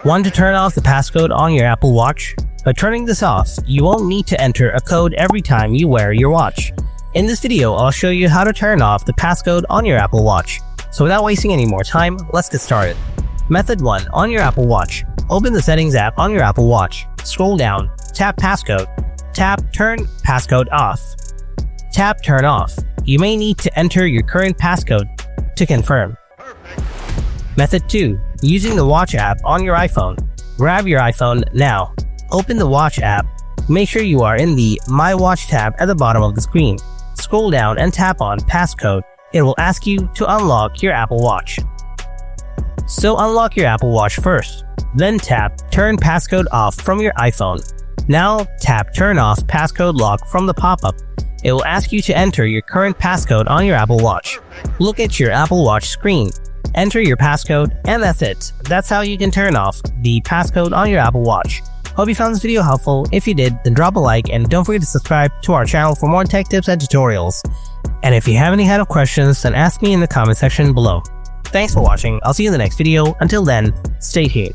Want to turn off the passcode on your Apple Watch? By turning this off, you won't need to enter a code every time you wear your watch. In this video, I'll show you how to turn off the passcode on your Apple Watch. So without wasting any more time, let's get started. Method 1. On your Apple Watch, open the Settings app on your Apple Watch. Scroll down, tap Passcode, tap Turn Passcode Off. Tap Turn Off. You may need to enter your current passcode to confirm. Method 2. Using the Watch app on your iPhone. Grab your iPhone now. Open the Watch app. Make sure you are in the My Watch tab at the bottom of the screen. Scroll down and tap on Passcode. It will ask you to unlock your Apple Watch. So unlock your Apple Watch first. Then tap Turn Passcode Off from your iPhone. Now tap Turn Off Passcode Lock from the pop-up. It will ask you to enter your current passcode on your Apple Watch. Look at your Apple Watch screen. Enter your passcode, and that's it. That's how you can turn off the passcode on your Apple Watch. Hope you found this video helpful. If you did, then drop a like and don't forget to subscribe to our channel for more tech tips and tutorials. And if you have any kind of questions, then ask me in the comment section below. Thanks for watching. I'll see you in the next video. Until then, stay tuned.